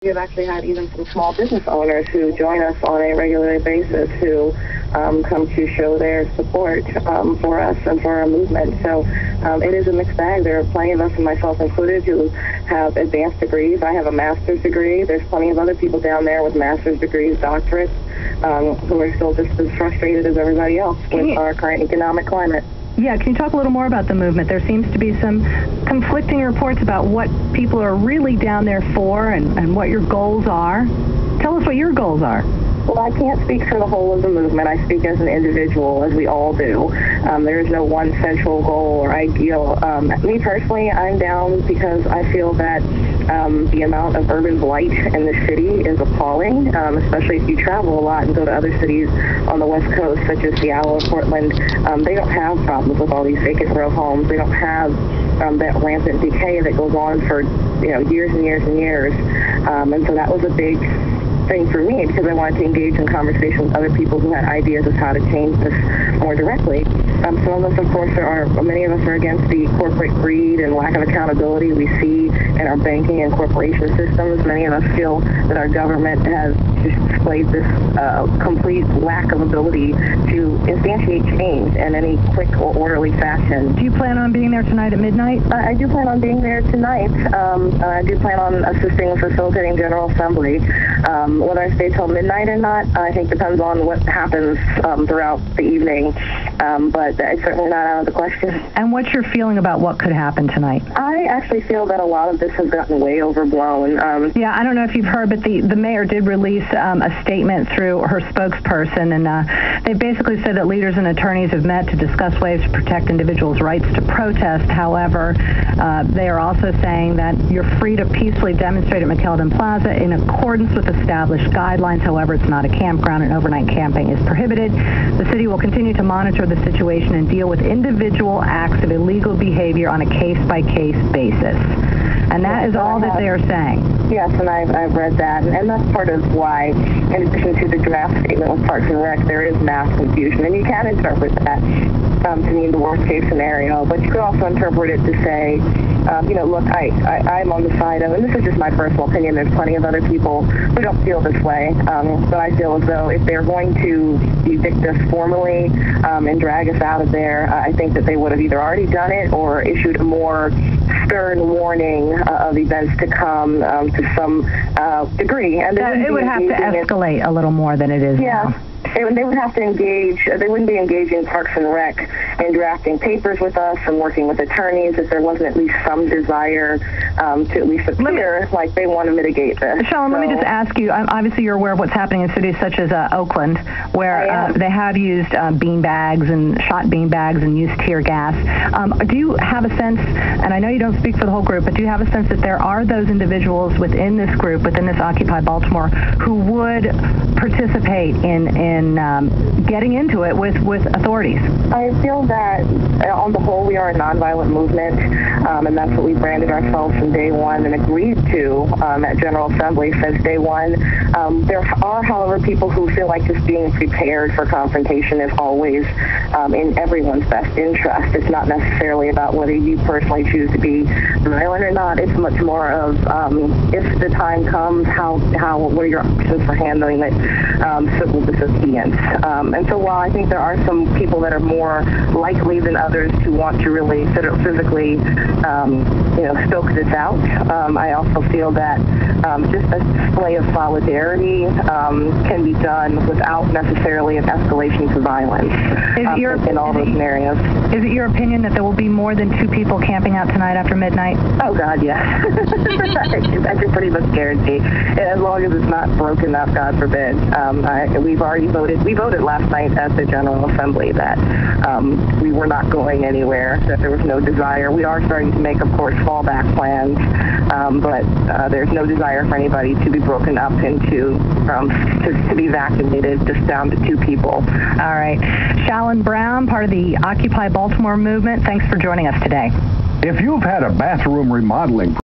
We've actually had even some small business owners who join us on a regular basis who come to show their support for us and for our movement. So it is a mixed bag. There are plenty of us, and myself included, who have advanced degrees. I have a master's degree. There's plenty of other people down there with master's degrees, doctorates, who are still just as frustrated as everybody else with our current economic climate. Yeah, can you talk a little more about the movement? There seems to be some conflicting reports about what people are really down there for and what your goals are. Tell us what your goals are. Well, I can't speak for the whole of the movement. I speak as an individual, as we all do. There is no one central goal or ideal. Me personally, I'm down because I feel that the amount of urban blight in the city is appalling, especially if you travel a lot and go to other cities on the West Coast, such as Seattle or Portland. They don't have problems with all these vacant row homes. They don't have that rampant decay that goes on for years and years and years. And so that was a big thing for me, because I wanted to engage in conversation with other people who had ideas of how to change this more directly. Some of us, of course, many of us are against the corporate greed and lack of accountability we see in our banking and corporation systems. Many of us feel that our government has displayed this complete lack of ability to instantiate change in any quick or orderly fashion. Do you plan on being there tonight at midnight? I do plan on being there tonight. I do plan on assisting with facilitating General Assembly. Whether I stay till midnight or not, I think depends on what happens throughout the evening. But it's certainly not out of the question. And what's your feeling about what could happen tonight? I actually feel that a lot of this has gotten way overblown. Yeah, I don't know if you've heard, but the mayor did release a statement through her spokesperson, and they basically said that leaders and attorneys have met to discuss ways to protect individuals' rights to protest. However, they are also saying that you're free to peacefully demonstrate at McKeldin Plaza in accordance with established guidelines. However, it's not a campground, and overnight camping is prohibited. The city will continue to monitor the situation and deal with individual acts of illegal behavior on a case-by-case basis. And that is all that they are saying. Yes, and I've read that, and that's part of why, in addition to the draft statement with Parks and Rec, there is mass confusion, and you can interpret that to mean the worst-case scenario, but you could also interpret it to say, look, I'm on the side of, and this is just my personal opinion, there's plenty of other people who don't feel this way, but I feel as though if they're going to evict us formally and drag us out of there, I think that they would have either already done it or issued a more stern warning of events to come to some degree. And it would have to escalate a little more than it is now. They would have to engage, they wouldn't be engaging Parks and Rec in drafting papers with us and working with attorneys if there wasn't at least some desire to at least appear like they want to mitigate this. Sean, let me just ask you, obviously you're aware of what's happening in cities such as Oakland, where they have used bean bags and shot bean bags and used tear gas. Do you have a sense, and I know you don't speak for the whole group, but do you have a sense that there are those individuals within this group, within this Occupy Baltimore, who would participate in getting into it with authorities? I feel that on the whole we are a nonviolent movement, and that's what we branded ourselves from day one and agreed to at General Assembly since day one. There are, however, people who feel like just being prepared for confrontation is always in everyone's best interest. It's not necessarily about whether you personally choose to be violent or not. It's much more of if the time comes, what are your options for handling it, civil disobedience. And so while I think there are some people that are more likely than others to want to really physically, stoke this out, I also feel that just a display of solidarity can be done without necessarily an escalation to violence in all those scenarios. Is it your opinion that there will be more than 2 people camping out tonight after midnight? Oh, God, yes. I can pretty much guarantee. As long as it's not broken up, God forbid. We've already voted. We voted last night at the General Assembly that we were not going anywhere, that there was no desire. We are starting to make, of course, fallback plans, but there's no desire for anybody to be broken up into, to be evacuated just down to 2 people. All right. Shalyn Brown, part of the Occupy Baltimore movement, thanks for joining us today. If you've had a bathroom remodeling